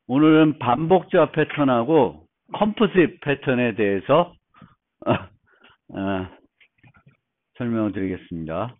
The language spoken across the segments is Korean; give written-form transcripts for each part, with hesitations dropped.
오늘은 반복자 패턴하고 컴포짓 패턴에 대해서 설명을 드리겠습니다.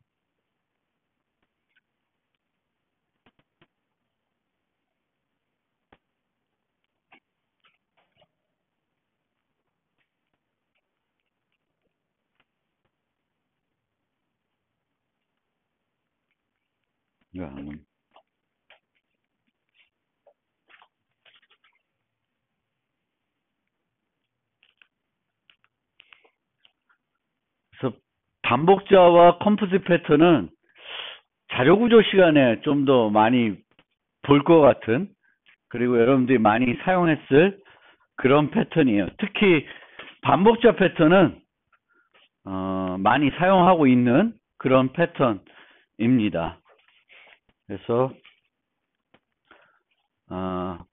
그래서 반복자와 컴포짓 패턴은 자료구조 시간에 좀 더 많이 볼 것 같은, 그리고 여러분들이 많이 사용했을 그런 패턴이에요. 특히 반복자 패턴은 많이 사용하고 있는 그런 패턴입니다. 그래서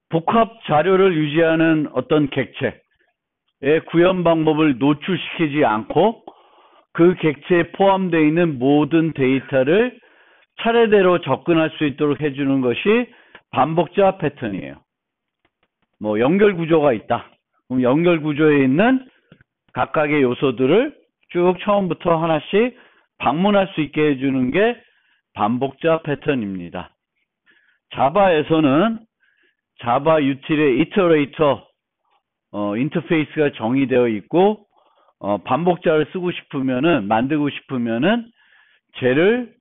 복합 자료를 유지하는 어떤 객체의 구현 방법을 노출시키지 않고 그 객체에 포함되어 있는 모든 데이터를 차례대로 접근할 수 있도록 해주는 것이 반복자 패턴이에요. 뭐 연결 구조가 있다. 그럼 연결 구조에 있는 각각의 요소들을 쭉 처음부터 하나씩 방문할 수 있게 해주는 게 반복자 패턴입니다. 자바에서는 자바 유틸의 이터레이터 인터페이스가 정의되어 있고 반복자를 쓰고 싶으면은 만들고 싶으면은 쟤를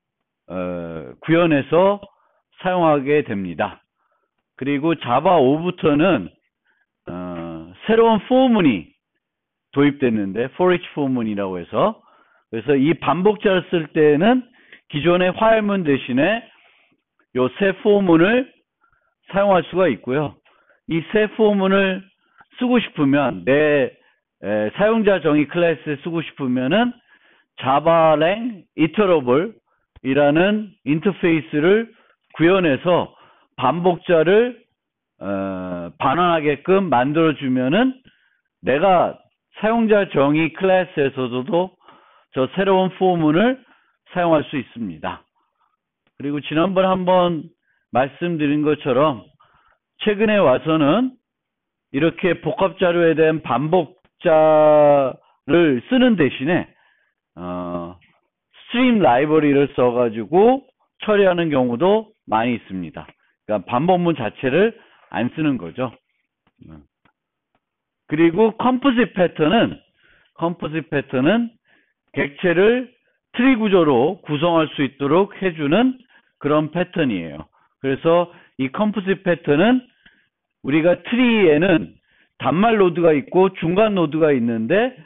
구현해서 사용하게 됩니다. 그리고 자바 5부터는 새로운 포문이 도입됐는데 for each 포문이라고 해서, 그래서 이 반복자를 쓸 때는 기존의 화살문 대신에 요 새 포문을 사용할 수가 있고요. 이 새 포문을 쓰고 싶으면 내 사용자 정의 클래스에 쓰고 싶으면은 자바랭 이터러블 이라는 인터페이스를 구현해서 반복자를 반환하게끔 만들어주면은 내가 사용자 정의 클래스에서도 저 새로운 포문을 사용할 수 있습니다. 그리고 지난번에 한번 말씀드린 것처럼 최근에 와서는 이렇게 복합 자료에 대한 반복자를 쓰는 대신에 스트림 라이브러리를 써가지고 처리하는 경우도 많이 있습니다. 그러니까 반복문 자체를 안 쓰는 거죠. 그리고 컴포짓 패턴은 객체를 트리 구조로 구성할 수 있도록 해주는 그런 패턴이에요. 그래서 이 컴포짓 패턴은 우리가 트리에는 단말 노드가 있고 중간 노드가 있는데,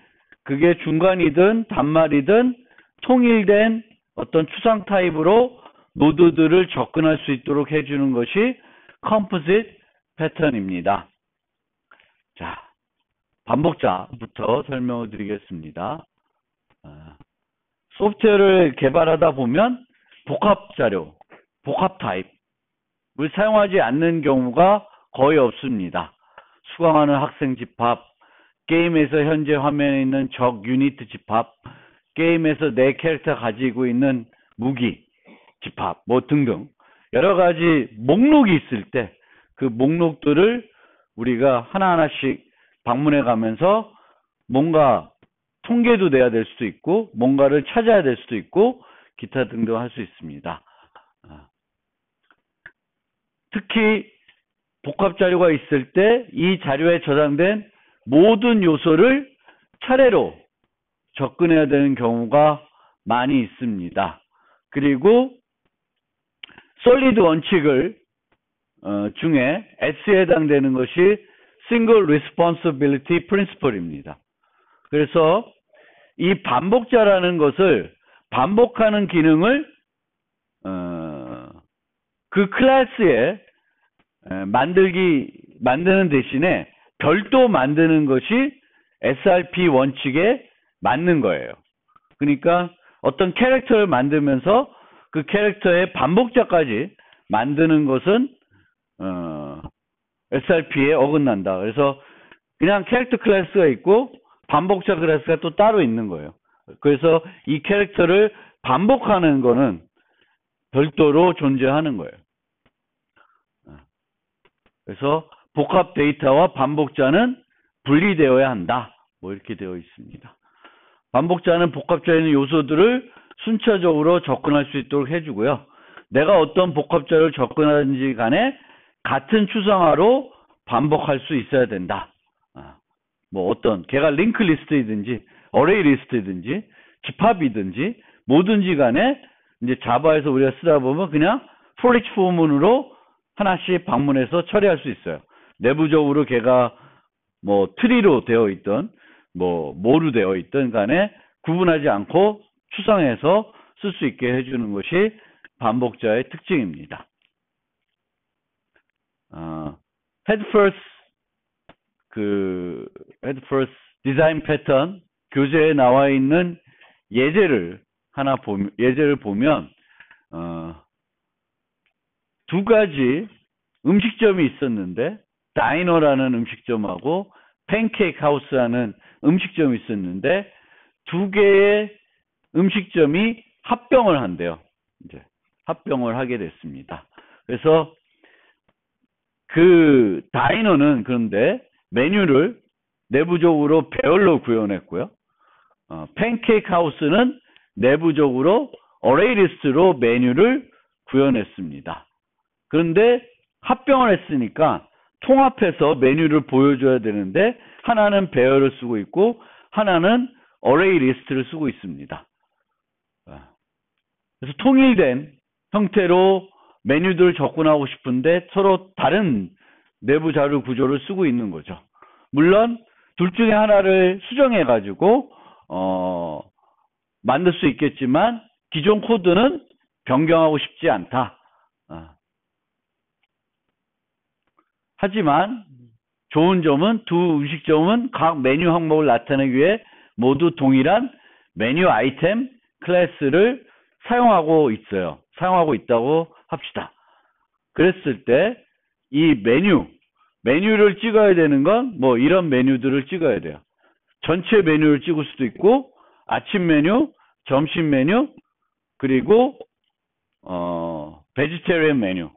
그게 중간이든 단말이든 통일된 어떤 추상 타입으로 노드들을 접근할 수 있도록 해주는 것이 컴포짓 패턴입니다. 자, 반복자부터 설명을 드리겠습니다. 소프트웨어를 개발하다 보면 복합 자료, 복합 타입을 사용하지 않는 경우가 거의 없습니다. 수강하는 학생 집합, 게임에서 현재 화면에 있는 적 유니트 집합, 게임에서 내 캐릭터 가지고 있는 무기 집합, 뭐 등등 여러 가지 목록이 있을 때 그 목록들을 우리가 하나하나씩 방문해 가면서 뭔가 통계도 내야 될 수도 있고 뭔가를 찾아야 될 수도 있고 기타 등등 할 수 있습니다. 특히 복합 자료가 있을 때 이 자료에 저장된 모든 요소를 차례로 접근해야 되는 경우가 많이 있습니다. 그리고 솔리드 원칙을 중에 S에 해당되는 것이 Single Responsibility Principle입니다. 그래서 이 반복자라는 것을 반복하는 기능을 그 클래스에 만드는 대신에 별도 만드는 것이 SRP 원칙에 맞는 거예요. 그러니까 어떤 캐릭터를 만들면서 그 캐릭터의 반복자까지 만드는 것은 SRP에 어긋난다. 그래서 그냥 캐릭터 클래스가 있고 반복자 클래스가 또 따로 있는 거예요. 그래서 이 캐릭터를 반복하는 거는 별도로 존재하는 거예요. 그래서 복합 데이터와 반복자는 분리되어야 한다. 뭐 이렇게 되어 있습니다. 반복자는 복합자에 있는 요소들을 순차적으로 접근할 수 있도록 해주고요. 내가 어떤 복합자를 접근하든지 간에 같은 추상화로 반복할 수 있어야 된다. 뭐 어떤 걔가 링크 리스트이든지 어레이 리스트이든지 집합이든지 뭐든지 간에 이제 자바에서 우리가 쓰다 보면 그냥 for each 포문으로 하나씩 방문해서 처리할 수 있어요. 내부적으로 걔가 뭐 트리로 되어 있던 뭐로 되어 있던 간에 구분하지 않고 추상해서 쓸 수 있게 해주는 것이 반복자의 특징입니다. head first 디자인 패턴 교재에 나와 있는 예제를 보면 두 가지 음식점이 있었는데 다이너라는 음식점하고 팬케이크 하우스라는 음식점이 있었는데 두 개의 음식점이 합병을 한대요. 이제 합병을 하게 됐습니다. 그래서 그 다이너는 그런데 메뉴를 내부적으로 배열로 구현했고요. 팬케이크 하우스는 내부적으로 어레이 리스트로 메뉴를 구현했습니다. 그런데 합병을 했으니까 통합해서 메뉴를 보여줘야 되는데 하나는 배열을 쓰고 있고 하나는 어레이 리스트를 쓰고 있습니다. 그래서 통일된 형태로 메뉴들을 접근하고 싶은데 서로 다른 내부 자료 구조를 쓰고 있는 거죠. 물론 둘 중에 하나를 수정해 가지고 만들 수 있겠지만 기존 코드는 변경하고 싶지 않다. 하지만 좋은 점은 두 음식점은 각 메뉴 항목을 나타내기 위해 모두 동일한 메뉴 아이템 클래스를 사용하고 있어요. 사용하고 있다고 합시다. 그랬을 때 이 메뉴를 찍어야 되는 건 뭐 이런 메뉴들을 찍어야 돼요. 전체 메뉴를 찍을 수도 있고 아침 메뉴, 점심 메뉴, 그리고 베지테리언 메뉴.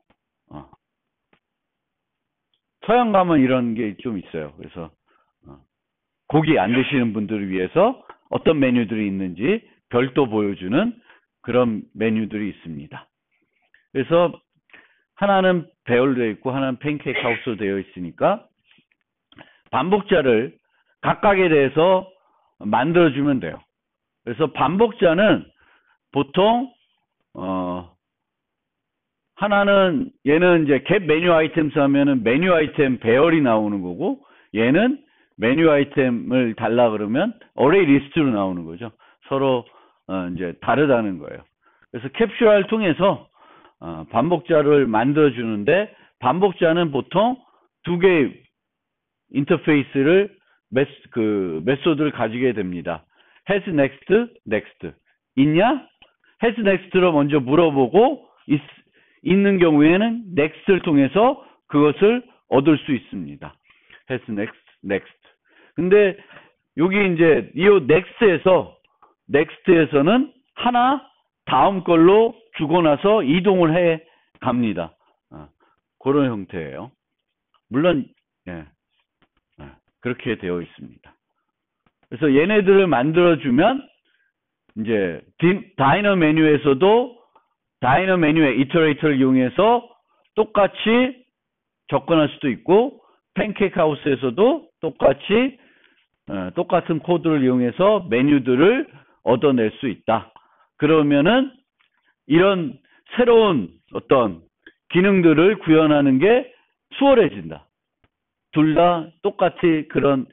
서양 가면 이런 게 좀 있어요. 그래서 고기 안 드시는 분들을 위해서 어떤 메뉴들이 있는지 별도 보여주는 그런 메뉴들이 있습니다. 그래서 하나는 배열되어 있고 하나는 팬케이크 하우스로 되어 있으니까 반복자를 각각에 대해서 만들어주면 돼요. 그래서 반복자는 보통 하나는 얘는 이제 get 메뉴 아이템스 하면은 메뉴 아이템 배열이 나오는 거고 얘는 메뉴 아이템을 달라 그러면 어레이 리스트로 나오는 거죠. 서로 이제 다르다는 거예요. 그래서 캡슐화를 통해서 반복자를 만들어 주는데 반복자는 보통 두 개의 인터페이스를 메소드를 가지게 됩니다. has next, next. 있냐? has next로 먼저 물어보고 있는 경우에는 next를 통해서 그것을 얻을 수 있습니다. has next, next. 근데 여기 이제 이 next에서는 하나 다음 걸로 주고 나서 이동을 해 갑니다. 그런 형태예요. 물론 그렇게 되어 있습니다. 그래서 얘네들을 만들어주면 이제 다이너 메뉴에서도 다이너 메뉴의 이터레이터를 이용해서 똑같이 접근할 수도 있고 팬케이크 하우스에서도 똑같이 똑같은 코드를 이용해서 메뉴들을 얻어낼 수 있다. 그러면은 이런 새로운 어떤 기능들을 구현하는 게 수월해진다. 둘 다 똑같이 그런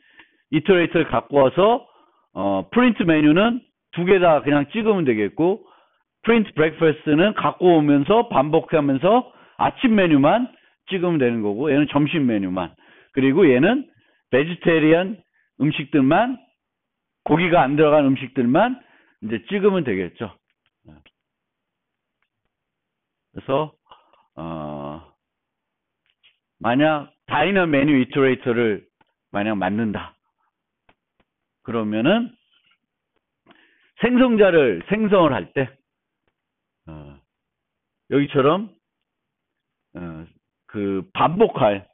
이터레이터를 갖고 와서 프린트 메뉴는 두 개 다 그냥 찍으면 되겠고 프린트 브렉퍼스트는 갖고 오면서 반복하면서 아침 메뉴만 찍으면 되는 거고 얘는 점심 메뉴만 그리고 얘는 베지테리언 음식들만 고기가 안 들어간 음식들만 이제 찍으면 되겠죠. 그래서 만약 다이너 메뉴 이터레이터를 만약 만든다. 그러면은 생성자를 생성을 할 때 여기처럼 그 반복할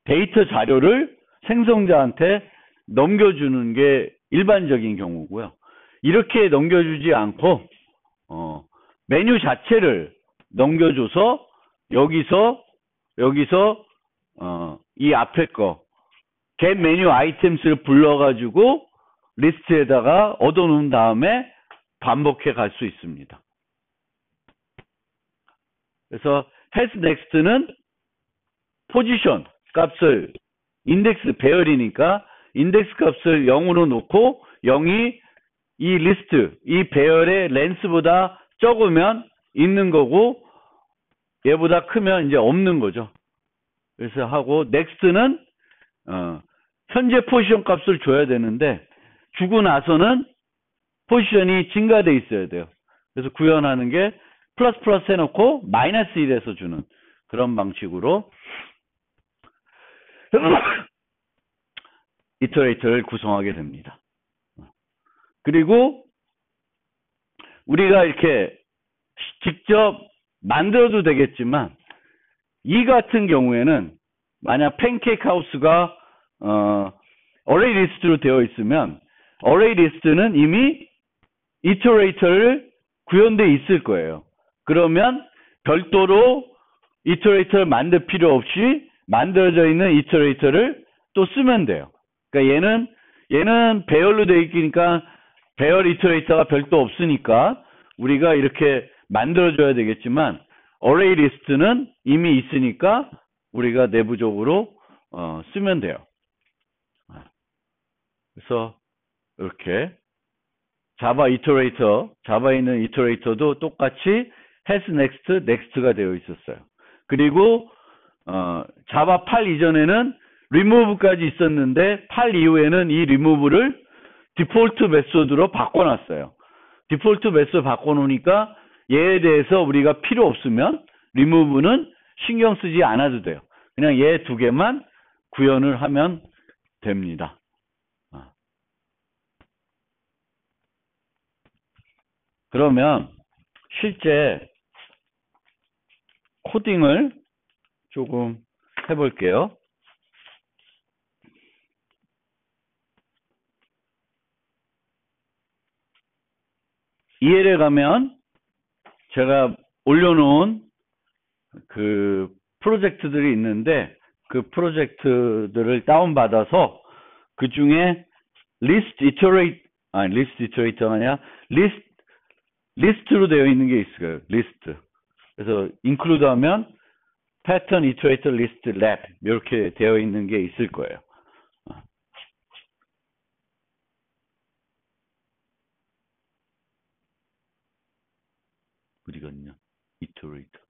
데이터 자료를 생성자한테 넘겨주는 게 일반적인 경우고요. 이렇게 넘겨주지 않고 메뉴 자체를 넘겨줘서 여기서 이 앞에 거 get 메뉴 아이템스를 불러가지고 리스트에다가 얻어놓은 다음에 반복해 갈 수 있습니다. 그래서 has next는 포지션 값을 인덱스 배열이니까 인덱스 값을 0으로 놓고 0이 이 리스트, 이 배열의 렌스보다 적으면 있는 거고 얘보다 크면 이제 없는 거죠. 그래서 하고 next는 현재 포지션 값을 줘야 되는데 주고 나서는 포지션이 증가돼 있어야 돼요. 그래서 구현하는 게 플러스 플러스 해놓고 마이너스 1에서 주는 그런 방식으로 이터레이터를 구성하게 됩니다. 그리고 우리가 이렇게 직접 만들어도 되겠지만 이 같은 경우에는 만약 팬케이크 하우스가 어레이 리스트로 되어 있으면 어레이 리스트는 이미 이터레이터를 구현돼 있을 거예요. 그러면 별도로 이터레이터를 만들 필요 없이 만들어져 있는 이터레이터를 또 쓰면 돼요. 그러니까 얘는 배열로 되어 있으니까 배열 이터레이터가 별도 없으니까 우리가 이렇게 만들어줘야 되겠지만 어레이 리스트는 이미 있으니까 우리가 내부적으로 쓰면 돼요. 그래서 이렇게 자바 이터레이터, 자바에 있는 이터레이터도 똑같이 has next, next가 되어 있었어요. 그리고 자바 8 이전에는 remove까지 있었는데 8 이후에는 이 remove를 디폴트 메소드로 바꿔놨어요. 디폴트 메소드 바꿔놓으니까 얘에 대해서 우리가 필요 없으면 remove는 신경 쓰지 않아도 돼요. 그냥 얘 두 개만 구현을 하면 됩니다. 그러면 실제 코딩을 조금 해볼게요. EL에 가면 제가 올려놓은 그 프로젝트들이 있는데 그 프로젝트들을 다운받아서 그 중에 리스트가 아니라 리스트로 되어 있는 게 있어요. 리스트. 그래서 include 하면 pattern iterator list lab 이렇게 되어 있는 게 있을 거예요. 어디 갔냐? iterator.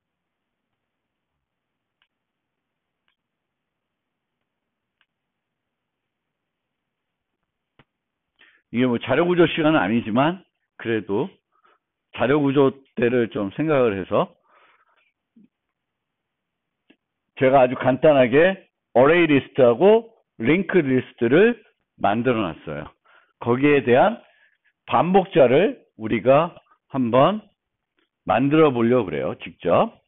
이게 뭐 자료 구조 시간은 아니지만 그래도 자료 구조 때를 좀 생각을 해서 제가 아주 간단하게 어레이 리스트하고 링크 리스트를 만들어 놨어요. 거기에 대한 반복자를 우리가 한번 만들어 보려고 그래요. 직접.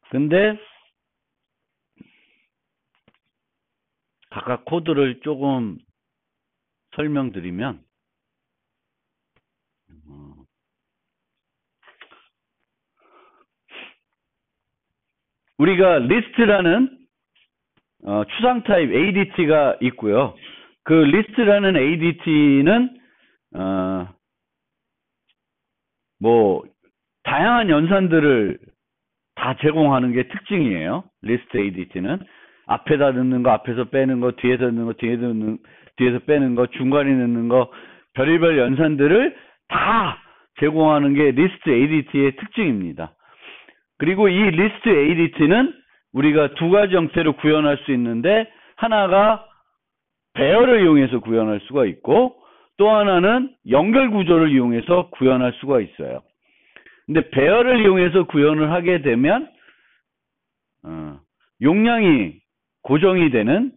근데 각각 코드를 조금 설명드리면 우리가 리스트라는 추상 타입 ADT가 있고요. 그 리스트라는 ADT는 뭐 다양한 연산들을 다 제공하는 게 특징이에요. 리스트 ADT는 앞에다 넣는 거, 앞에서 빼는 거, 뒤에서 넣는 거, 뒤에서 빼는 거, 중간에 넣는 거, 별의별 연산들을 다 제공하는 게 리스트 ADT의 특징입니다. 그리고 이 리스트 ADT는 우리가 두 가지 형태로 구현할 수 있는데 하나가 배열을 이용해서 구현할 수가 있고 또 하나는 연결 구조를 이용해서 구현할 수가 있어요. 근데 배열을 이용해서 구현을 하게 되면 용량이 고정이 되는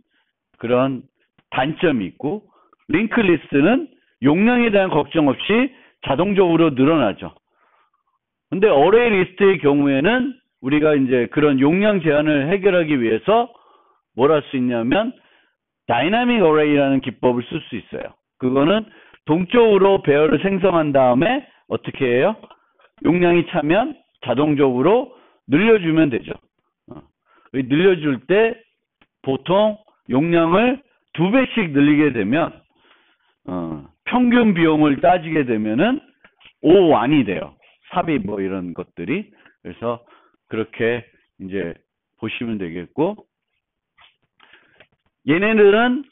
그런 단점이 있고 링크 리스트는 용량에 대한 걱정 없이 자동적으로 늘어나죠. 근데 어레이 리스트의 경우에는 우리가 이제 그런 용량 제한을 해결하기 위해서 뭘 할 수 있냐면 다이나믹 어레이라는 기법을 쓸 수 있어요. 그거는 동적으로 배열을 생성한 다음에 어떻게 해요? 용량이 차면 자동적으로 늘려주면 되죠. 늘려줄 때 보통 용량을 2배씩 늘리게 되면 평균 비용을 따지게 되면은 5완이 돼요. 삽입 뭐 이런 것들이. 그래서 그렇게 이제 보시면 되겠고, 얘네들은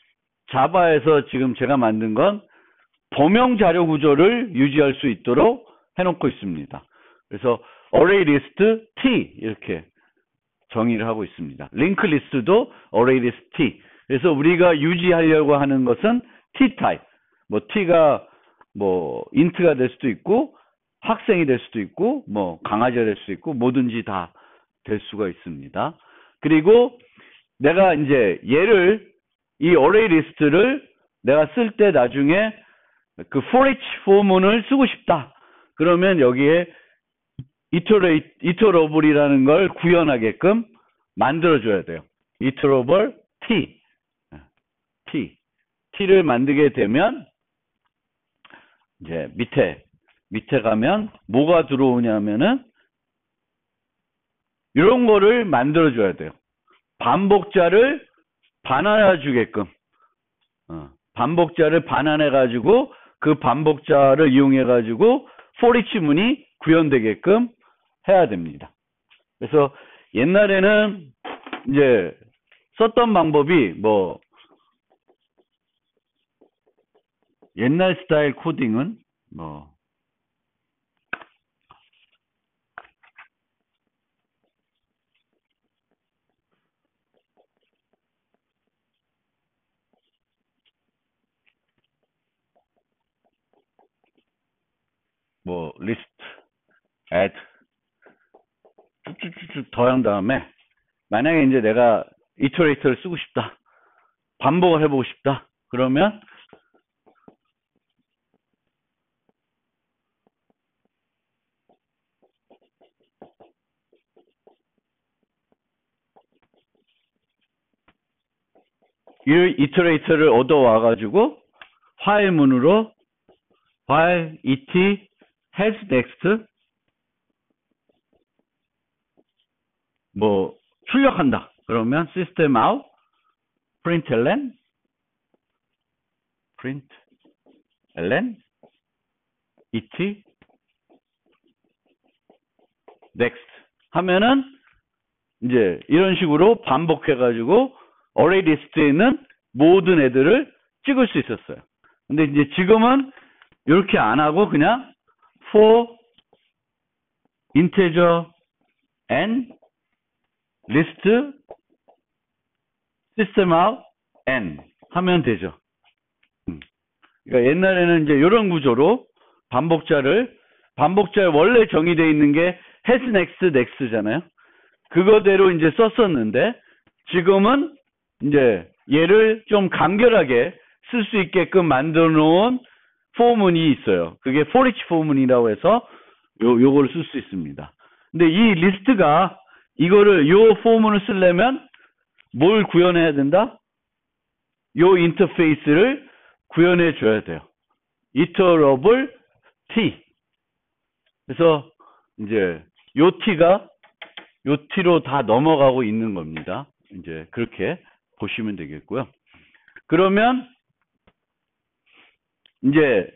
자바에서 지금 제가 만든 건 범용 자료 구조를 유지할 수 있도록 해놓고 있습니다. 그래서 array list t 이렇게 정의를 하고 있습니다. 링크 리스트도 array list t. 그래서 우리가 유지하려고 하는 것은 t 타입. 뭐 t가 뭐 int가 될 수도 있고 학생이 될 수도 있고 뭐 강아지가 될 수도 있고 뭐든지 다 될 수가 있습니다. 그리고 내가 이제 얘를 이 array 리스트를 내가 쓸 때 나중에 그 for each 포문을 쓰고 싶다. 그러면 여기에 iterable이라는 걸 구현하게끔 만들어줘야 돼요. iterable t를 만들게 되면 이제 밑에 가면 뭐가 들어오냐면은 이런 거를 만들어줘야 돼요. 반복자를 반환해주게끔 반복자를 반환해가지고 그 반복자를 이용해가지고 for each 문이 구현되게끔 해야 됩니다. 그래서 옛날에는 이제 썼던 방법이 뭐 옛날 스타일 코딩은 뭐 list, add 쭉쭉쭉 더한 다음에 만약에 이제 내가 iterator를 쓰고 싶다. 반복을 해보고 싶다. 그러면 이 iterator를 얻어와가지고 while문으로 while it has next 뭐 출력한다. 그러면 system out println it next 하면은 이제 이런 식으로 반복해가지고 array 리스트에 있는 모든 애들을 찍을 수 있었어요. 근데 이제 지금은 이렇게 안 하고 그냥 for integer n list system out n 하면 되죠. 그러니까 옛날에는 이제 이런 구조로 반복자에 원래 정의되어 있는 게 has next next잖아요. 그거대로 이제 썼었는데 지금은 이제 얘를 좀 간결하게 쓸 수 있게끔 만들어 놓은 포문이 있어요. 그게 for each 포문이라고 해서 요거를 쓸 수 있습니다. 근데 이 리스트가 이거를 요 포문을 쓰려면 뭘 구현해야 된다? 요 인터페이스를 구현해 줘야 돼요. iterable t. 그래서 이제 요 t로 다 넘어가고 있는 겁니다. 이제 그렇게 보시면 되겠고요. 그러면 이제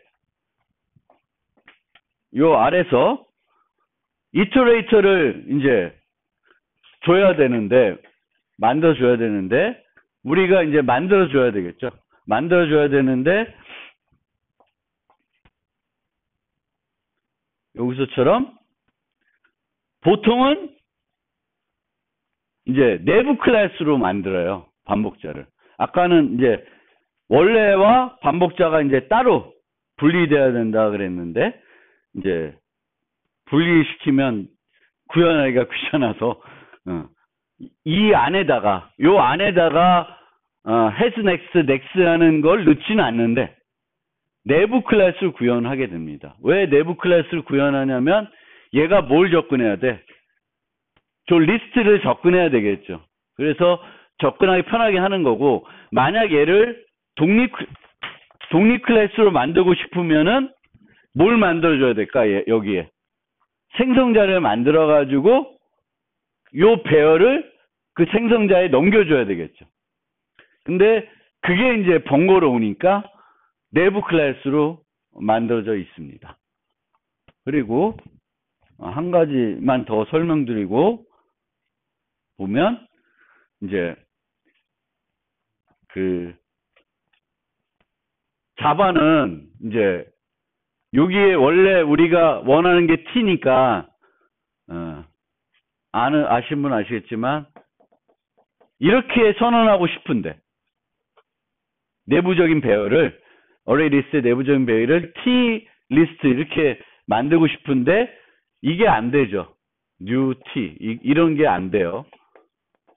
요 아래서 iterator를 이제 만들어줘야 되는데 우리가 이제 만들어줘야 되겠죠. 만들어줘야 되는데 여기서처럼 보통은 이제 내부 클래스로 만들어요. 반복자를. 아까는 이제 원래와 반복자가 이제 따로 분리돼야 된다 그랬는데 이제 분리시키면 구현하기가 귀찮아서 요 안에다가 has next next 하는 걸 넣지는 않는데 내부 클래스를 구현하게 됩니다. 왜 내부 클래스를 구현하냐면 얘가 뭘 접근해야 돼? 저 리스트를 접근해야 되겠죠. 그래서 접근하기 편하게 하는 거고, 만약 얘를 독립 클래스로 만들고 싶으면은 뭘 만들어줘야 될까? 여기에 생성자를 만들어가지고 요 배열을 그 생성자에 넘겨줘야 되겠죠. 근데 그게 이제 번거로우니까 내부 클래스로 만들어져 있습니다. 그리고 한 가지만 더 설명드리고 보면 이제 그 자바는 이제 여기에 원래 우리가 원하는 게 T니까 아신 분 아시겠지만 이렇게 선언하고 싶은데 내부적인 배열을 어레이 리스트의 내부적인 배열을 T 리스트 이렇게 만들고 싶은데 이게 안 되죠. new T 이런 게 안 돼요.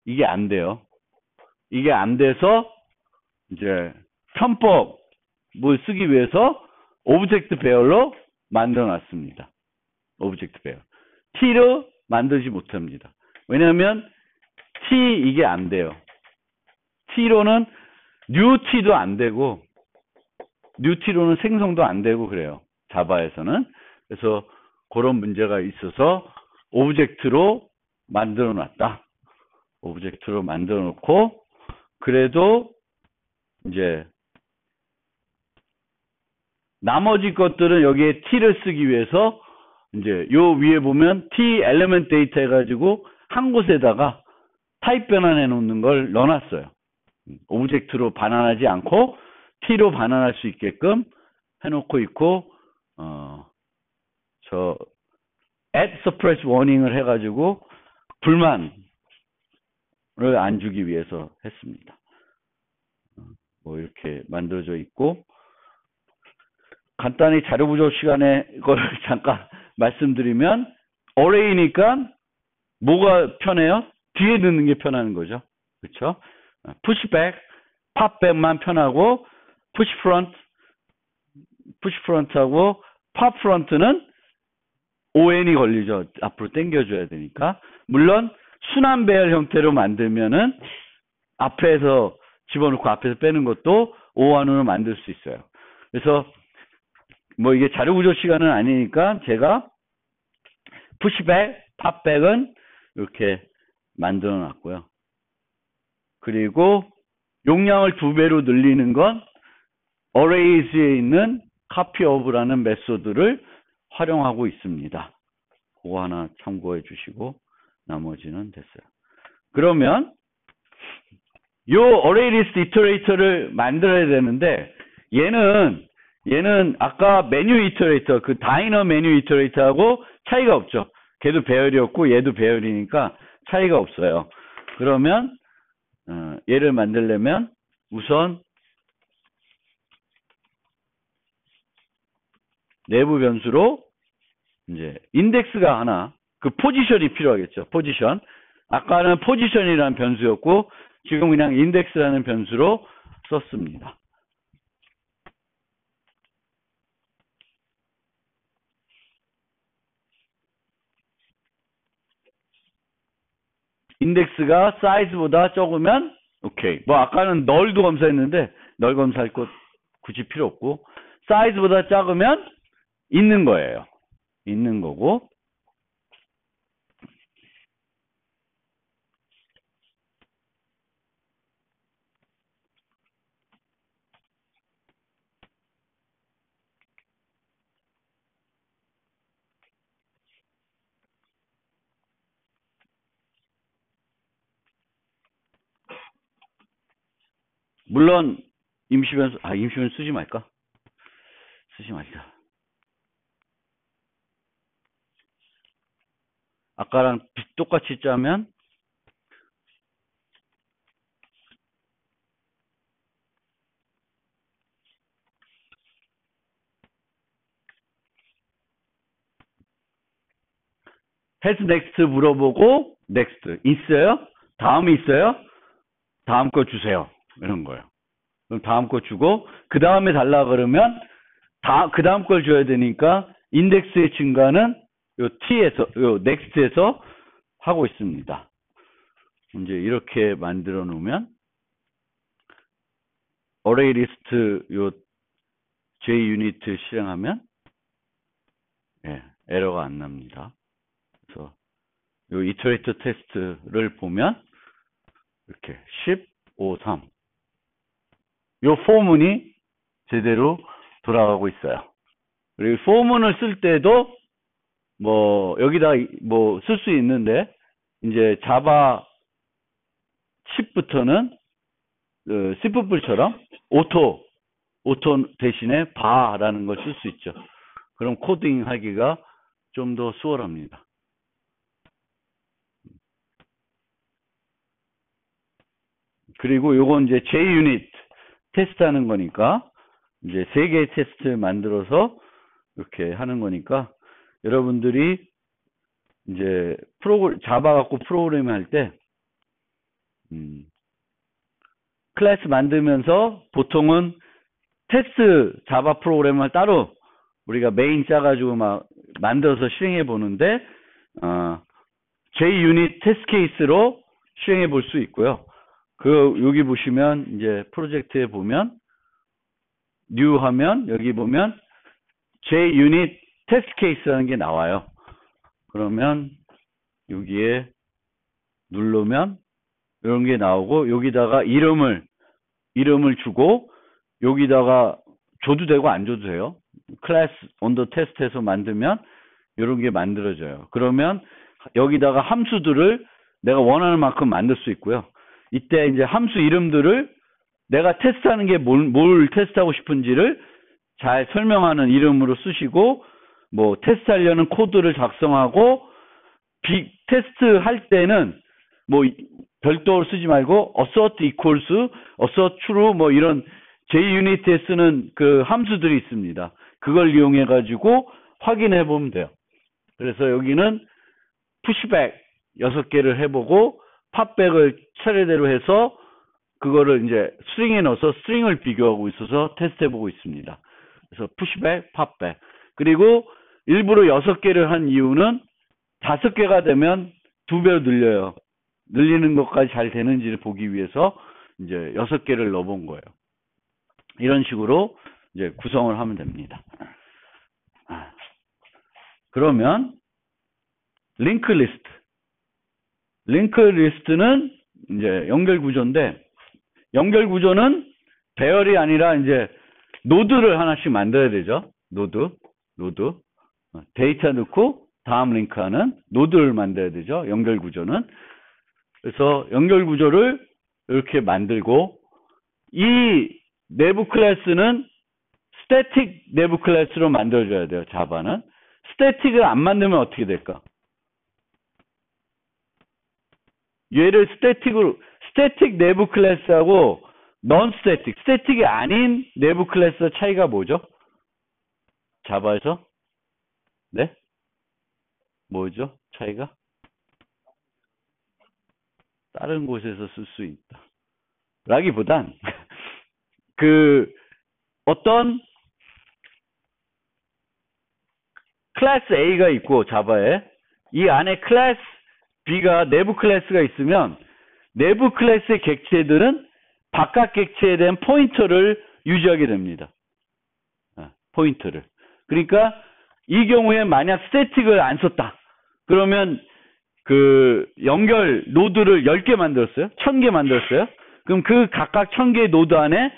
이게 안 돼요. 이게 안 돼서 이제 편법을 쓰기 위해서 오브젝트 배열로 만들어 놨습니다. 오브젝트 배열. T로 만들지 못합니다. 왜냐하면 T 이게 안 돼요. T로는 new T도 안 되고 new T로는 생성도 안 되고 그래요. 자바에서는. 그래서 그런 문제가 있어서 오브젝트로 만들어 놨다. 오브젝트로 만들어 놓고 그래도 이제 나머지 것들은 여기에 T를 쓰기 위해서 이제 요 위에 보면 T 엘리먼트 데이터 해가지고 한 곳에다가 타입 변환해 놓는 걸 넣어놨어요. 오브젝트로 반환하지 않고 T로 반환할 수 있게끔 해놓고 있고 저 add suppress warning을 해가지고 불만을 안 주기 위해서 했습니다. 뭐 이렇게 만들어져 있고 간단히 자료 부족 시간에 이걸 잠깐 말씀드리면 어레이니까 뭐가 편해요? 뒤에 넣는 게 편한 거죠. 그렇죠? 푸시백, 팝백만 편하고 푸시프런트하고 팝프런트는 ON이 걸리죠. 앞으로 당겨줘야 되니까. 물론 순환 배열 형태로 만들면은 앞에서 집어넣고 앞에서 빼는 것도 O1으로 만들 수 있어요. 그래서 뭐 이게 자료 구조 시간은 아니니까 제가 푸시백, 팝백은 이렇게 만들어 놨고요. 그리고 용량을 2배로 늘리는 건 어레이즈에 있는 copy of라는 메소드를 활용하고 있습니다. 그거 하나 참고해 주시고 나머지는 됐어요. 그러면 요 어레이 리스트 이터레이터를 만들어야 되는데 얘는 아까 메뉴 이터레이터 그 다이너 메뉴 이터레이터하고 차이가 없죠. 걔도 배열이었고 얘도 배열이니까 차이가 없어요. 그러면 얘를 만들려면 우선 내부 변수로 이제 인덱스가 하나 그 포지션이 필요하겠죠. 포지션. 아까는 포지션이라는 변수였고 지금 그냥 인덱스라는 변수로 썼습니다. 인덱스가 사이즈보다 적으면 오케이. 뭐 아까는 널도 검사했는데 널 검사할 것 굳이 필요 없고 사이즈보다 작으면 있는 거예요. 있는 거고 물론 임시변수 쓰지 말까? 쓰지 말자. 아까랑 똑같이 짜면 has next 물어보고 next 있어요? 다음이 있어요? 다음 거 주세요. 이런 거예요. 그럼 다음 거 주고 그 다음에 달라 그러면 그 다음 걸 줘야 되니까 인덱스의 증가는 요 T에서 요 next에서 하고 있습니다. 이제 이렇게 만들어 놓으면 어레이 리스트 요 JUnit 실행하면 에러가 안 납니다. 그래서 요 이터레이터 테스트를 보면 이렇게 1053 요 포문이 제대로 돌아가고 있어요. 그리고 포문을 쓸 때도 뭐 여기다 뭐 쓸 수 있는데 이제 자바 10부터는 C++처럼 오토 대신에 바라는 걸 쓸 수 있죠. 그럼 코딩 하기가 좀 더 수월합니다. 그리고 요건 이제 JUnit 테스트 하는 거니까 이제 3개의 테스트 만들어서 이렇게 하는 거니까 여러분들이 이제 자바 갖고 프로그램 할 때 클래스 만들면서 보통은 테스트 자바 프로그램을 따로 우리가 메인 짜가지고 막 만들어서 실행해 보는데 JUnit 테스트 케이스로 실행해 볼 수 있고요. 여기 보시면 이제 프로젝트에 보면 new 하면 여기 보면 JUnit 테스트 케이스라는 게 나와요. 그러면 여기에 누르면 이런 게 나오고 여기다가 이름을 주고 여기다가 줘도 되고 안 줘도 돼요. 클래스 언더 테스트에서 만들면 이런 게 만들어져요. 그러면 여기다가 함수들을 내가 원하는 만큼 만들 수 있고요. 이때 이제 함수 이름들을 내가 테스트하는 게 뭘 테스트하고 싶은지를 잘 설명하는 이름으로 쓰시고 뭐 테스트하려는 코드를 작성하고 테스트 할 때는 뭐 별도로 쓰지 말고 assert equals, assert true 뭐 이런 JUnit에 쓰는 그 함수들이 있습니다. 그걸 이용해 가지고 확인해 보면 돼요. 그래서 여기는 pushback 6개를 해보고 팝백을 차례대로 해서 그거를 이제 스트링에 넣어서 스트링을 비교하고 있어서 테스트해보고 있습니다. 그래서 pushback, popback. 그리고 일부러 6개를 한 이유는 5개가 되면 2배로 늘려요. 늘리는 것까지 잘 되는지를 보기 위해서 이제 6개를 넣어본 거예요. 이런 식으로 이제 구성을 하면 됩니다. 그러면 링크 리스트는 이제 연결 구조인데 연결 구조는 배열이 아니라 이제 노드를 하나씩 만들어야 되죠. 노드. 데이터 넣고 다음 링크하는 노드를 만들어야 되죠. 연결 구조는. 그래서 연결 구조를 이렇게 만들고 이 내부 클래스는 스태틱 내부 클래스로 만들어줘야 돼요. 자바는. 스태틱을 안 만들면 어떻게 될까? 얘를 스태틱 내부 클래스하고 non 스태틱이 아닌 내부 클래스 차이가 뭐죠? 자바에서? 네? 뭐죠? 차이가? 다른 곳에서 쓸 수 있다. 라기보단 어떤 클래스 A가 있고 자바에 이 안에 클래스 B가 내부 클래스가 있으면 내부 클래스의 객체들은 바깥 객체에 대한 포인터를 유지하게 됩니다. 포인터를. 그러니까 이 경우에 만약 스태틱을 안 썼다. 그러면 연결 노드를 10개 만들었어요. 1000개 만들었어요. 그럼 그 각각 1000개의 노드 안에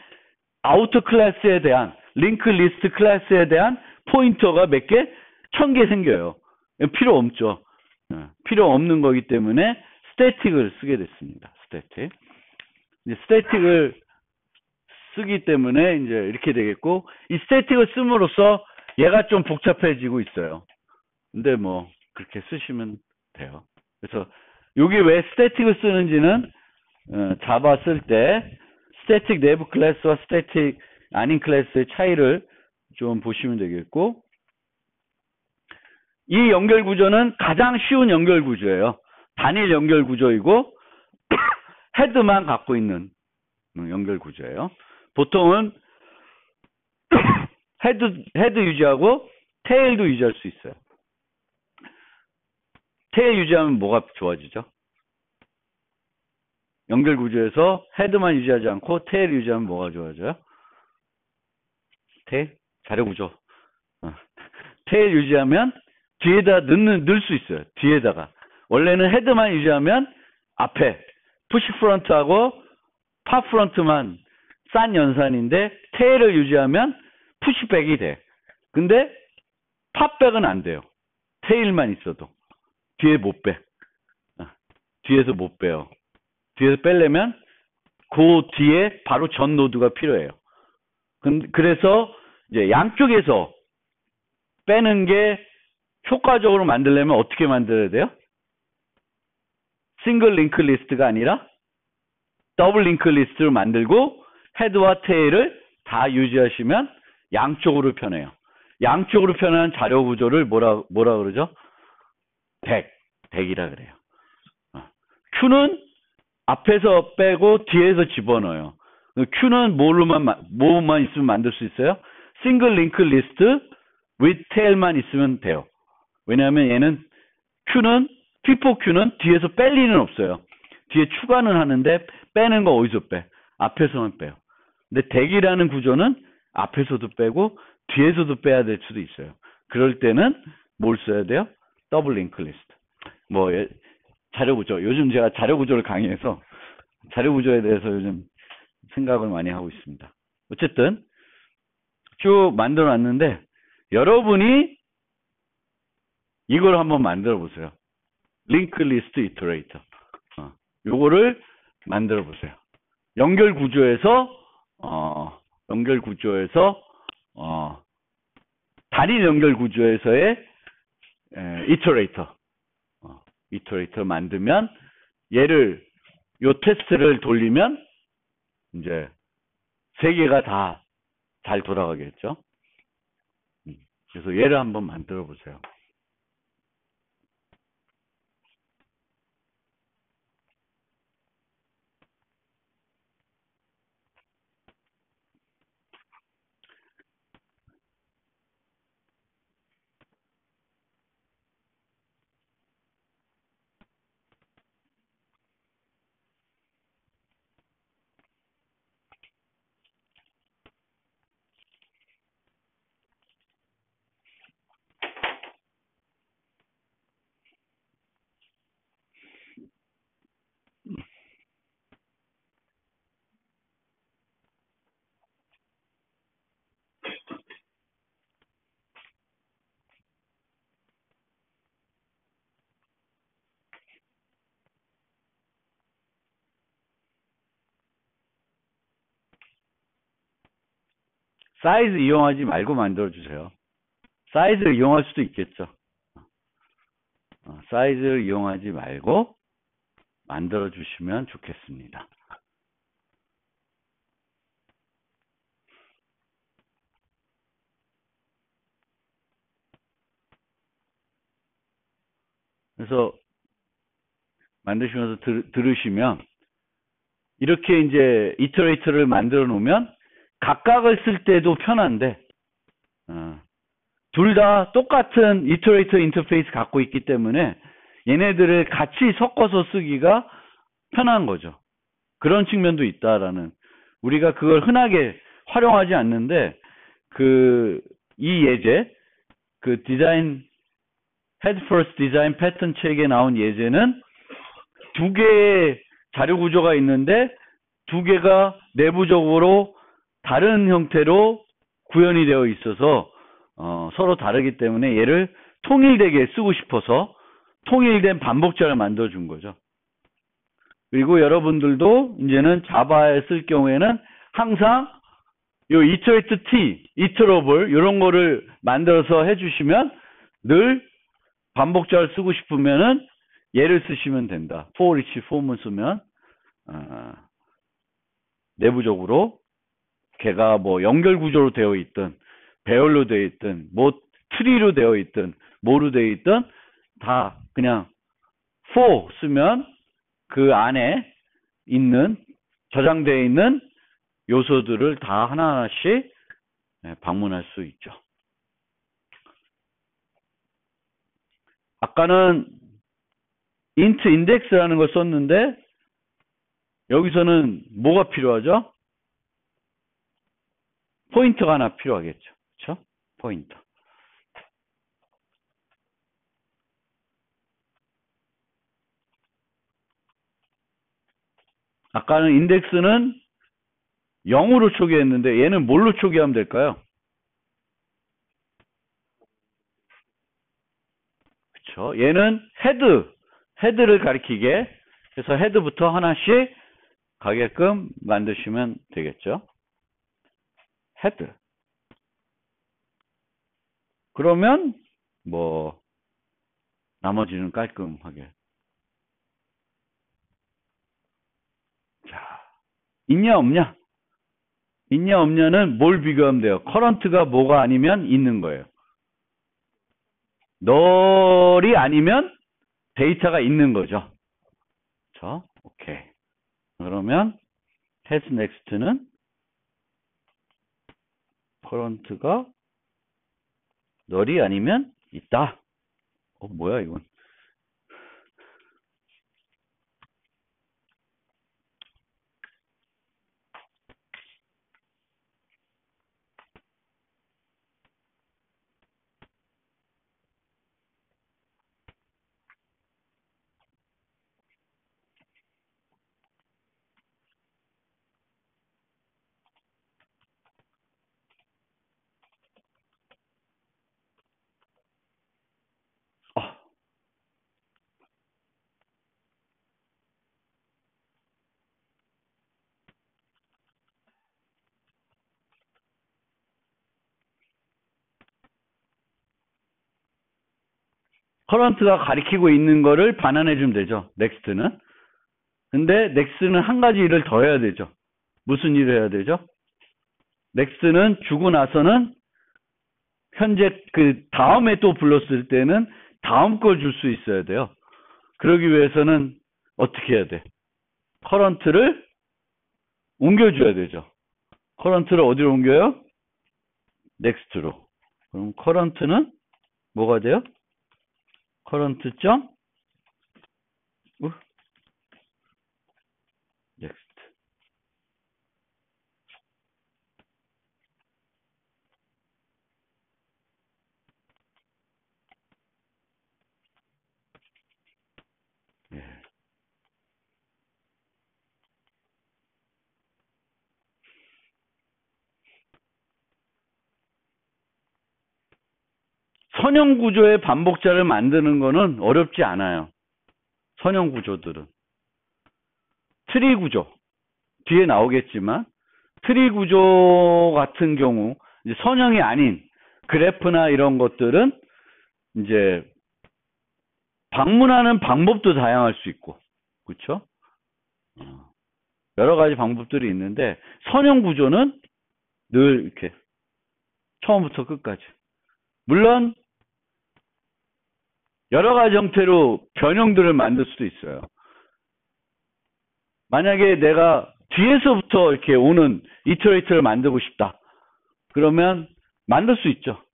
아우터 클래스에 대한 링크 리스트 클래스에 대한 포인터가 몇 개? 1000개 생겨요. 필요 없죠. 필요 없는 거기 때문에 스태틱을 쓰게 됐습니다. 스태틱. 이제 스태틱을 쓰기 때문에 이제 이렇게 되겠고 이 스태틱을 씀으로써 얘가 좀 복잡해지고 있어요. 근데 뭐 그렇게 쓰시면 돼요. 그래서 여기 왜 스태틱을 쓰는지는 자바 쓸 때 스태틱 내부 클래스와 스태틱 아닌 클래스의 차이를 좀 보시면 되겠고 이 연결 구조는 가장 쉬운 연결 구조예요. 단일 연결 구조이고 헤드만 갖고 있는 연결 구조예요. 보통은 헤드 유지하고 테일도 유지할 수 있어요. 테일 유지하면 뭐가 좋아지죠? 연결 구조에서 헤드만 유지하지 않고 테일 유지하면 뭐가 좋아져요? 테일? 자료 구조. 테일 유지하면 뒤에다 넣을 수 있어요. 뒤에다가. 원래는 헤드만 유지하면 앞에 푸시 프론트하고 팝 프론트만 싼 연산인데 테일을 유지하면 푸시백이 돼. 근데 팝백은 안 돼요. 테일만 있어도. 뒤에 못 빼. 뒤에서 못 빼요. 뒤에서 빼려면 그 뒤에 바로 전 노드가 필요해요. 그래서 이제 양쪽에서 빼는 게 효과적으로 만들려면 어떻게 만들어야 돼요? 싱글 링크 리스트가 아니라 더블 링크 리스트를 만들고 헤드와 테일을 다 유지하시면 양쪽으로 편해요. 양쪽으로 편한 자료 구조를 뭐라 그러죠? 덱이라 그래요. Q는 앞에서 빼고 뒤에서 집어넣어요. Q는 뭐만 있으면 만들 수 있어요? 싱글 링크 리스트 with tail만 있으면 돼요. 왜냐하면 얘는 P4Q는 뒤에서 뺄 리는 없어요. 뒤에 추가는 하는데 빼는 거 어디서 빼? 앞에서만 빼요. 근데 덱이라는 구조는 앞에서도 빼고 뒤에서도 빼야 될 수도 있어요. 그럴 때는 뭘 써야 돼요? 더블 링크 리스트. 자료 구조. 요즘 제가 자료 구조를 강의해서 자료 구조에 대해서 요즘 생각을 많이 하고 있습니다. 어쨌든 쭉 만들어 놨는데 여러분이 이걸 한번 만들어 보세요. 링크 리스트 이터레이터. 요거를 만들어 보세요. 연결 구조에서 단일 연결 구조에서의 이터레이터 만들면 요 테스트를 돌리면 이제 세 개가 다 잘 돌아가겠죠. 그래서 얘를 한번 만들어 보세요. 사이즈 이용하지 말고 만들어주세요. 사이즈를 이용할 수도 있겠죠. 사이즈를 이용하지 말고 만들어주시면 좋겠습니다. 그래서 만드시면서 들으시면 이렇게 이제 이터레이터를 만들어 놓으면 각각을 쓸 때도 편한데 둘 다 똑같은 이터레이터 인터페이스 갖고 있기 때문에 얘네들을 같이 섞어서 쓰기가 편한 거죠. 그런 측면도 있다라는, 우리가 그걸 흔하게 활용하지 않는데 이 예제, 디자인 헤드 퍼스트 디자인 패턴 책에 나온 예제는 두 개의 자료 구조가 있는데 두 개가 내부적으로 다른 형태로 구현이 되어 있어서 서로 다르기 때문에 얘를 통일되게 쓰고 싶어서 통일된 반복자를 만들어 준 거죠. 그리고 여러분들도 이제는 자바에 쓸 경우에는 항상 요 이터레이트 T, 이터러블 이런 거를 만들어서 해주시면 늘 반복자를 쓰고 싶으면은 얘를 쓰시면 된다. for each form을 쓰면 내부적으로 걔가 연결 구조로 되어 있든 배열로 되어 있든 트리로 되어 있든 뭐로 되어 있든 다 그냥 for 쓰면 그 안에 있는 저장되어 있는 요소들을 다 하나하나씩 방문할 수 있죠. 아까는 int index라는 걸 썼는데 여기서는 뭐가 필요하죠? 포인터가 하나 필요하겠죠. 그렇죠? 포인터. 아까는 인덱스는 0으로 초기했는데 얘는 뭘로 초기하면 될까요? 그렇죠. 얘는 헤드를 가리키게 해서 헤드부터 하나씩 가게끔 만드시면 되겠죠. 헤드. 그러면 뭐 나머지는 깔끔하게. 자, 있냐 없냐? 있냐 없냐는 뭘 비교하면 돼요? 커런트가 뭐가 아니면 있는 거예요. 널이 아니면 데이터가 있는 거죠. 그렇죠? 오케이. 그러면 has next는 커런트가 널이 아니면 있다. 뭐야 이건? 커런트가 가리키고 있는 거를 반환해 주면 되죠. 넥스트는. 근데 넥스트는 한 가지 일을 더 해야 되죠. 무슨 일을 해야 되죠? 넥스트는 주고 나서는 현재 그 다음에 또 불렀을 때는 다음 걸 줄 수 있어야 돼요. 그러기 위해서는 어떻게 해야 돼? 커런트를 옮겨줘야 되죠. 커런트를 어디로 옮겨요? 넥스트로. 그럼 커런트는 뭐가 돼요? 커런트 점 넥스트. 예. 선형 구조의 반복자를 만드는 거는 어렵지 않아요. 선형 구조들은. 트리 구조. 뒤에 나오겠지만 트리 구조 같은 경우 이제 선형이 아닌 그래프나 이런 것들은 이제 방문하는 방법도 다양할 수 있고 그렇죠? 여러 가지 방법들이 있는데 선형 구조는 늘 이렇게 처음부터 끝까지 물론 여러 가지 형태로 변형들을 만들 수도 있어요. 만약에 내가 뒤에서부터 이렇게 오는 이터레이터를 만들고 싶다. 그러면 만들 수 있죠.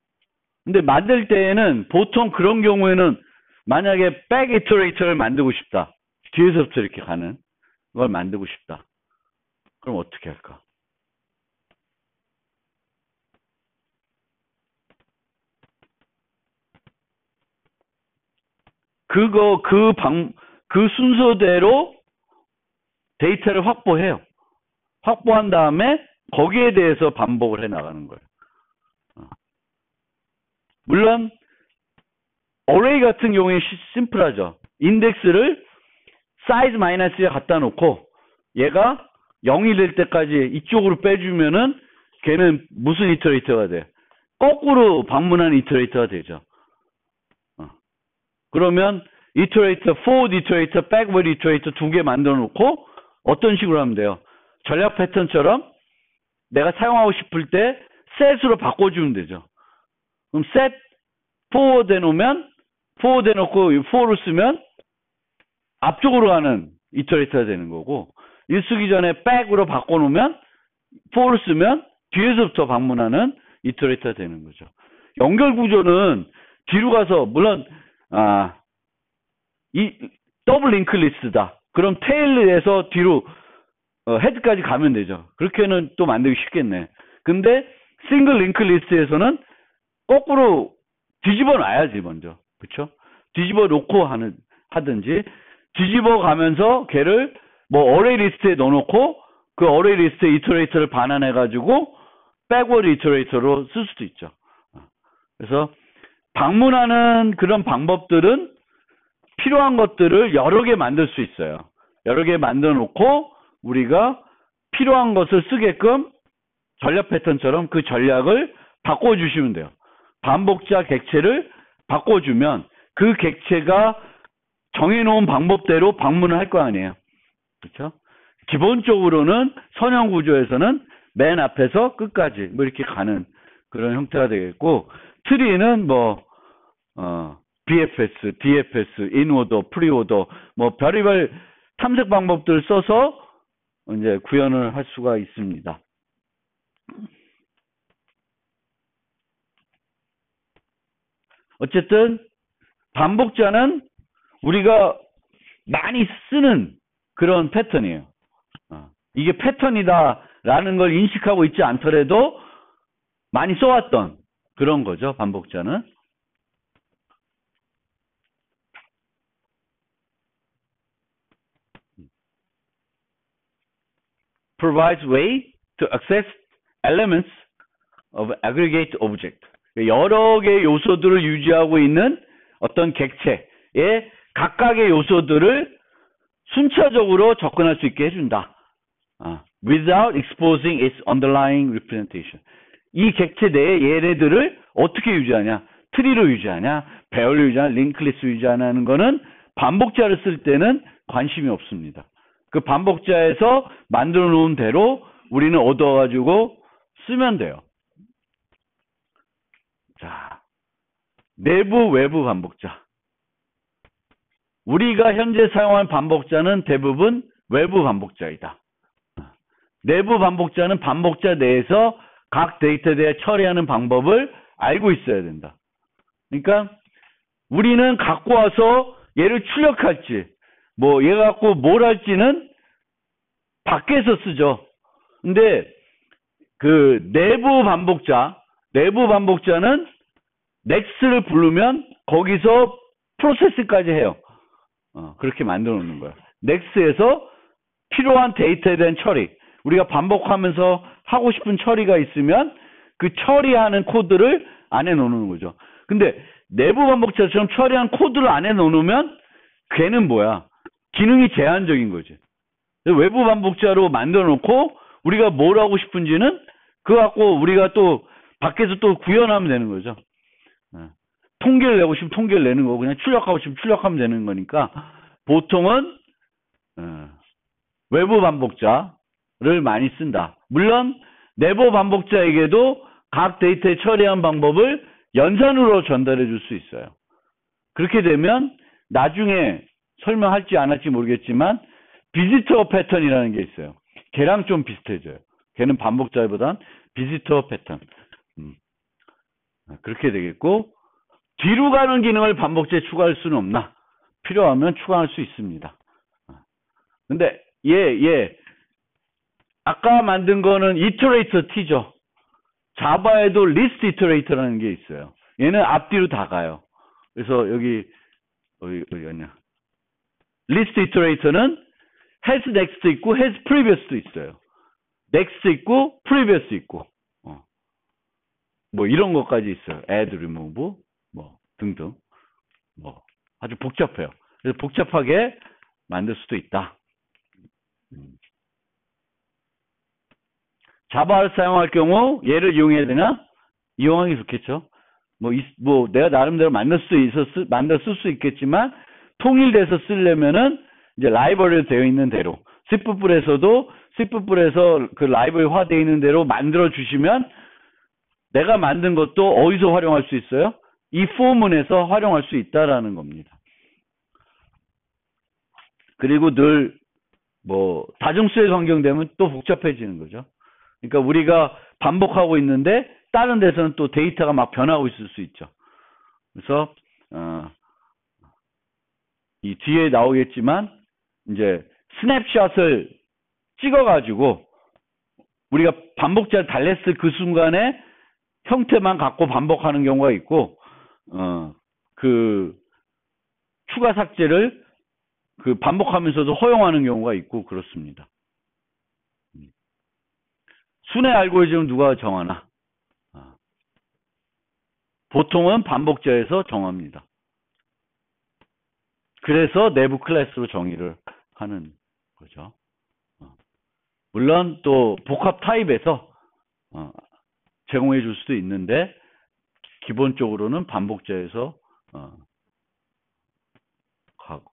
근데 만들 때에는 보통 그런 경우에는 만약에 백 이터레이터를 만들고 싶다. 뒤에서부터 이렇게 가는 걸 만들고 싶다. 그럼 어떻게 할까? 그 순서대로 데이터를 확보해요. 확보한 다음에 거기에 대해서 반복을 해 나가는 거예요. 물론 어레이 같은 경우에 심플하죠. 인덱스를 사이즈 마이너스에 갖다 놓고 얘가 0이 될 때까지 이쪽으로 빼주면은 걔는 무슨 이터레이터가 돼? 거꾸로 방문하는 이터레이터가 되죠. 그러면 이터레이터, forward 이터레이터, backward 이터레이터 두 개 만들어 놓고 어떤 식으로 하면 돼요? 전략 패턴처럼 내가 사용하고 싶을 때 set으로 바꿔주면 되죠. 그럼 set forward 해놓으면 forward 해놓고 for를 쓰면 앞쪽으로 가는 이터레이터가 되는 거고 일 쓰기 전에 back으로 바꿔놓으면 for를 쓰면 뒤에서부터 방문하는 이터레이터가 되는 거죠. 연결 구조는 뒤로 가서 물론 이 더블 링크 리스트다. 그럼 테일에서 뒤로 헤드까지 가면 되죠. 그렇게는 또 만들기 쉽겠네. 근데 싱글 링크 리스트에서는 거꾸로 뒤집어 놔야지 먼저. 그쵸? 뒤집어 놓고 하든지 뒤집어 가면서 걔를 뭐 어레이 리스트에 넣어놓고 그 어레이 리스트의 이터레이터를 반환해 가지고 백워드 이터레이터로 쓸 수도 있죠. 그래서 방문하는 그런 방법들은 필요한 것들을 여러 개 만들 수 있어요. 여러 개 만들어 놓고 우리가 필요한 것을 쓰게끔 전략 패턴처럼 그 전략을 바꿔주시면 돼요. 반복자 객체를 바꿔주면 그 객체가 정해놓은 방법대로 방문을 할 거 아니에요. 그렇죠? 기본적으로는 선형 구조에서는 맨 앞에서 끝까지 뭐 이렇게 가는 그런 형태가 되겠고, 트리는 뭐 BFS, DFS, 인오더, 프리오더 뭐 별의별 탐색 방법들을 써서 이제 구현을 할 수가 있습니다. 어쨌든 반복자는 우리가 많이 쓰는 그런 패턴이에요. 이게 패턴이다라는 걸 인식하고 있지 않더라도 많이 써왔던 그런 거죠, 반복자는. provides way to access elements of aggregate object. 여러 개의 요소들을 유지하고 있는 어떤 객체의 각각의 요소들을 순차적으로 접근할 수 있게 해준다. without exposing its underlying representation. 이 객체 내에 얘네들을 어떻게 유지하냐? 트리로 유지하냐? 배열로 유지하냐? 링크리스로 유지하냐는 거는 반복자를 쓸 때는 관심이 없습니다. 그 반복자에서 만들어 놓은 대로 우리는 얻어가지고 쓰면 돼요. 자, 내부, 외부 반복자. 우리가 현재 사용하는 반복자는 대부분 외부 반복자이다. 내부 반복자는 반복자 내에서 각 데이터에 대해 처리하는 방법을 알고 있어야 된다. 그러니까 우리는 갖고 와서 얘를 출력할지, 뭐 얘 갖고 뭘 할지는 밖에서 쓰죠. 근데 그 내부 반복자는 next를 부르면 거기서 프로세스까지 해요. 그렇게 만들어 놓는 거야. next에서 필요한 데이터에 대한 처리, 우리가 반복하면서 하고 싶은 처리가 있으면 그 처리하는 코드를 안에 넣는 거죠. 근데 내부 반복자처럼 처리한 코드를 안에 넣으면 걔는 뭐야? 기능이 제한적인 거지. 외부 반복자로 만들어 놓고 우리가 뭘 하고 싶은지는 그거 갖고 우리가 또 밖에서 또 구현하면 되는 거죠. 통계를 내고 싶으면 통계를 내는 거고, 그냥 출력하고 싶으면 출력하면 되는 거니까 보통은 외부 반복자를 많이 쓴다. 물론 내부 반복자에게도 각 데이터에 처리한 방법을 연산으로 전달해 줄 수 있어요. 그렇게 되면 나중에 설명할지 안 할지 모르겠지만 비지터 패턴이라는 게 있어요. 걔랑 좀 비슷해져요. 걔는 반복자보단 비지터 패턴. 그렇게 되겠고, 뒤로 가는 기능을 반복자에 추가할 수는 없나? 필요하면 추가할 수 있습니다. 근데 아까 만든 거는 이터레이터 T죠. 자바에도 리스트 이터레이터라는 게 있어요. 얘는 앞뒤로 다 가요. 그래서 여기 어디였냐? 리스트 이터레이터는 has next 있고 has previous도 있어요. next 있고 previous 있고 뭐 이런 것까지 있어요. add, remove 뭐 등등 뭐 아주 복잡해요. 그래서 복잡하게 만들 수도 있다. 자바를 사용할 경우 얘를 이용해야 되나? 이용하기 좋겠죠. 뭐 내가 나름대로 만들 수 있겠지만 통일돼서 쓰려면은 이제 라이브러리로 되어 있는 대로 C++에서도 C++에서 그 라이브러리화 되어 있는 대로 만들어 주시면 내가 만든 것도 어디서 활용할 수 있어요? 이 포문에서 활용할 수 있다라는 겁니다. 그리고 늘 뭐 다중수의 환경 되면 또 복잡해지는 거죠. 그러니까 우리가 반복하고 있는데 다른 데서는 또 데이터가 막 변하고 있을 수 있죠. 그래서 이 뒤에 나오겠지만 이제 스냅샷을 찍어가지고 우리가 반복자를 달랬을 그 순간에 형태만 갖고 반복하는 경우가 있고, 그 추가 삭제를 그 반복하면서도 허용하는 경우가 있고 그렇습니다. 순회 알고리즘 누가 정하나? 보통은 반복자에서 정합니다. 그래서 내부 클래스로 정의를 하는 거죠. 물론 또 복합 타입에서 제공해 줄 수도 있는데 기본적으로는 반복자에서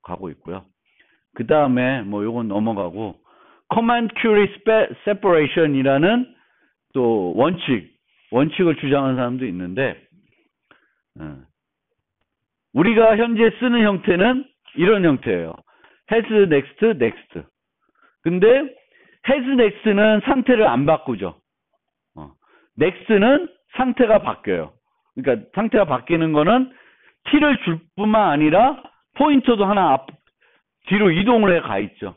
가고 있고요. 그 다음에 뭐 요건 넘어가고 Command Query Separation이라는 또 원칙을 주장하는 사람도 있는데, 우리가 현재 쓰는 형태는 이런 형태예요. has, next, next. 근데 has, next는 상태를 안 바꾸죠. next는 상태가 바뀌어요. 그러니까 상태가 바뀌는 거는 t를 줄 뿐만 아니라 포인터도 하나 뒤로 이동을 해 가 있죠.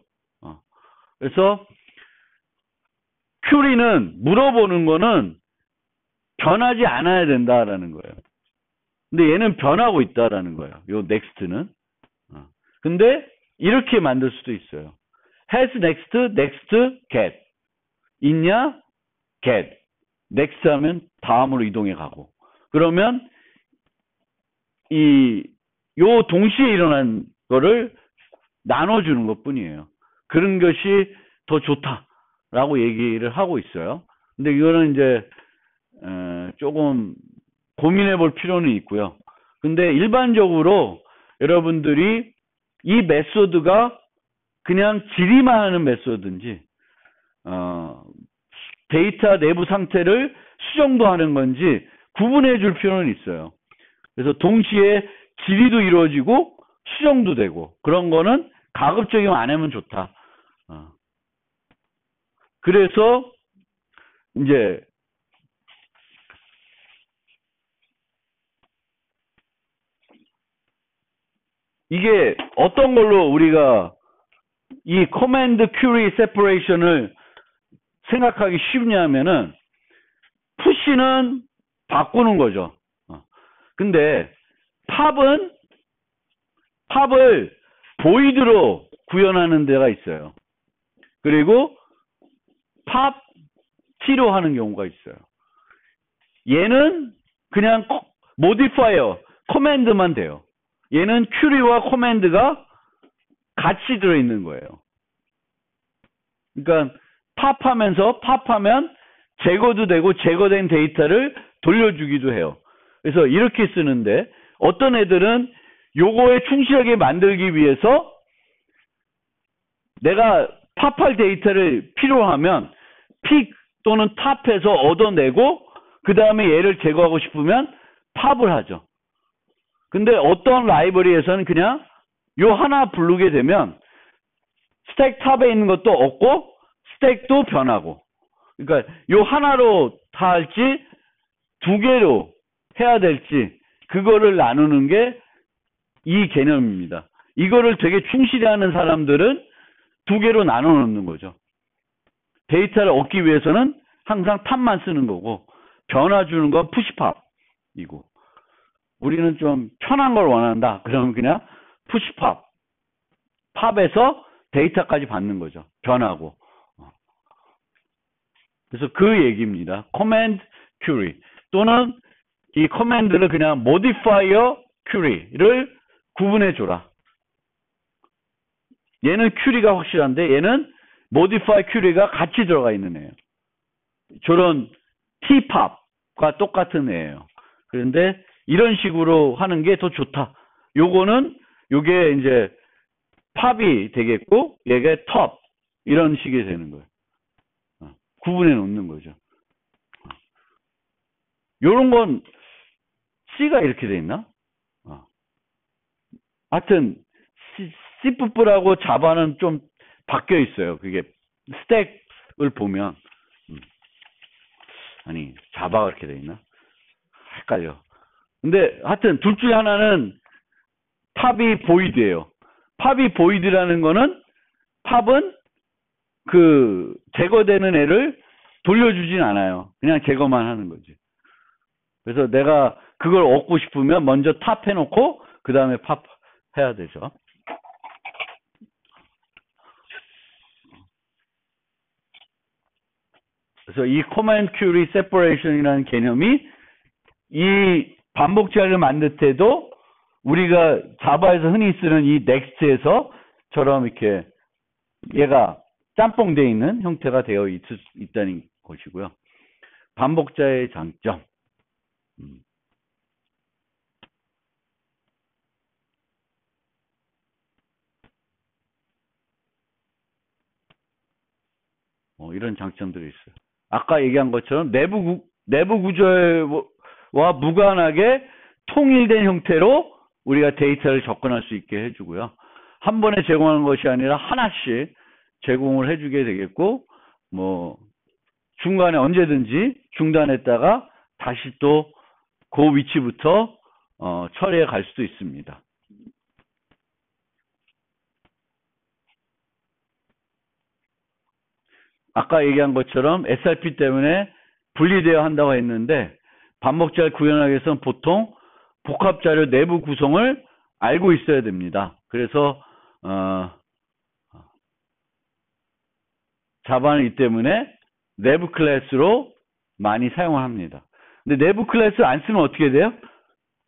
그래서 큐리는 물어보는 거는 변하지 않아야 된다라는 거예요. 근데 얘는 변하고 있다라는 거예요. 요 넥스트는. 근데 이렇게 만들 수도 있어요. has next, next, get. 있냐? get. next 하면 다음으로 이동해 가고. 그러면 요 동시에 일어난 거를 나눠주는 것 뿐이에요. 그런 것이 더 좋다라고 얘기를 하고 있어요. 근데 이거는 이제 조금 고민해 볼 필요는 있고요. 근데 일반적으로 여러분들이 이 메소드가 그냥 질의만 하는 메소드인지 데이터 내부 상태를 수정도 하는 건지 구분해 줄 필요는 있어요. 그래서 동시에 질의도 이루어지고 수정도 되고 그런 거는 가급적이면 안 하면 좋다. 그래서 이제 이게 어떤 걸로 우리가 이 command query separation을 생각하기 쉽냐면은 푸시는 바꾸는 거죠. 근데 팝을 보이드로 구현하는 데가 있어요. 그리고 팝 T로 하는 경우가 있어요. 얘는 그냥 모디파이어, 커맨드만 돼요. 얘는 큐리와 커맨드가 같이 들어있는 거예요. 그러니까 팝하면 제거도 되고 제거된 데이터를 돌려주기도 해요. 그래서 이렇게 쓰는데 어떤 애들은 요거에 충실하게 만들기 위해서 내가 팝할 데이터를 필요하면 픽 또는 탑해서 얻어내고 그 다음에 얘를 제거하고 싶으면 팝을 하죠. 근데 어떤 라이브러리에서는 그냥 요 하나 부르게 되면 스택 탑에 있는 것도 없고 스택도 변하고, 그러니까 요 하나로 다 할지 두 개로 해야 될지 그거를 나누는 게 이 개념입니다. 이거를 되게 충실히 하는 사람들은 두 개로 나눠 놓는 거죠. 데이터를 얻기 위해서는 항상 탑만 쓰는 거고 변화 주는 건 푸시팝이고, 우리는 좀 편한 걸 원한다. 그러면 그냥 푸시팝, 팝에서 데이터까지 받는 거죠. 변하고. 그래서 그 얘기입니다. command query 또는 이 command를 그냥 modifier query를 구분해 줘라. 얘는 큐리가 확실한데 얘는 modify 큐리가 같이 들어가 있는 애예요. 저런 tpop과 똑같은 애예요. 그런데 이런 식으로 하는 게 더 좋다. 요게 이제 팝이 되겠고 얘가 top 이런 식이 되는 거예요. 구분해 놓는 거죠. 요런 건 C가 이렇게 돼 있나? 하여튼 C++하고 자바는 좀 바뀌어 있어요. 그게 스택을 보면 아니 자바가 이렇게 돼 있나? 헷갈려. 근데 하여튼 둘 중에 하나는 팝이 보이드예요. 팝이 보이드라는 거는 팝은 그 제거되는 애를 돌려주진 않아요. 그냥 제거만 하는 거지. 그래서 내가 그걸 얻고 싶으면 먼저 탑 해놓고 그 다음에 팝 해야 되죠. 그래서 이 command query separation이라는 개념이 이 반복 제한을 만들 때도 우리가 자바에서 흔히 쓰는 이 next에서처럼 이렇게 얘가 짬뽕되어 있는 형태가 되어 있다는 것이고요. 반복자의 장점. 이런 장점들이 있어요. 아까 얘기한 것처럼 내부 구조와 무관하게 통일된 형태로 우리가 데이터를 접근할 수 있게 해주고요. 한 번에 제공하는 것이 아니라 하나씩 제공을 해주게 되겠고, 뭐 중간에 언제든지 중단했다가 다시 또 그 위치부터 처리해 갈 수도 있습니다. 아까 얘기한 것처럼 SRP 때문에 분리되어야 한다고 했는데 반복자를 구현하기 위해서는 보통 복합자료 내부 구성을 알고 있어야 됩니다. 그래서 자바는 이 때문에 내부 클래스로 많이 사용을 합니다. 근데 내부 클래스 안 쓰면 어떻게 돼요?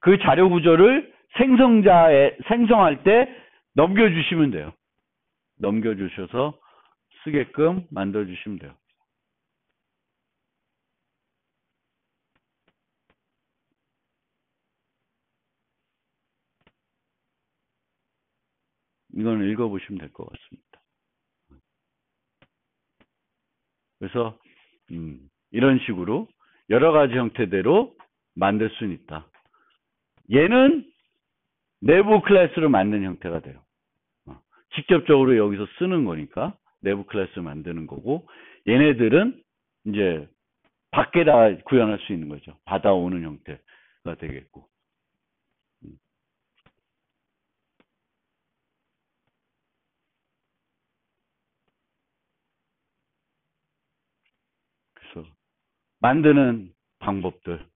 그 자료 구조를 생성할 때 넘겨주시면 돼요. 넘겨주셔서 쓰게끔 만들어주시면 돼요. 이거는 읽어보시면 될 것 같습니다. 그래서 이런 식으로 여러 가지 형태대로 만들 수는 있다. 얘는 내부 클래스를 만드는 형태가 돼요. 직접적으로 여기서 쓰는 거니까 내부 클래스를 만드는 거고, 얘네들은 이제 밖에다 구현할 수 있는 거죠. 받아오는 형태가 되겠고. 그래서 만드는 방법들.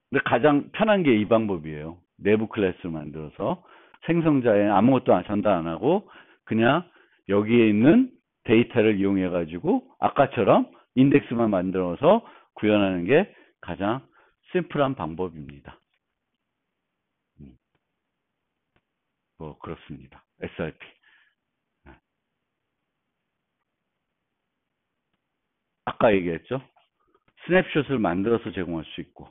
근데 가장 편한 게 이 방법이에요. 내부 클래스를 만들어서 생성자에 아무것도 전달 안 하고 그냥 여기에 있는 데이터를 이용해 가지고 아까처럼 인덱스만 만들어서 구현하는 게 가장 심플한 방법입니다. 뭐 그렇습니다. SRP. 아까 얘기했죠. 스냅샷을 만들어서 제공할 수 있고.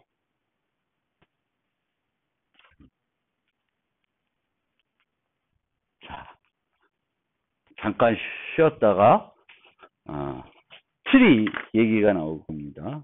자, 잠깐 쉬었다가 트리 얘기가 나올 겁니다.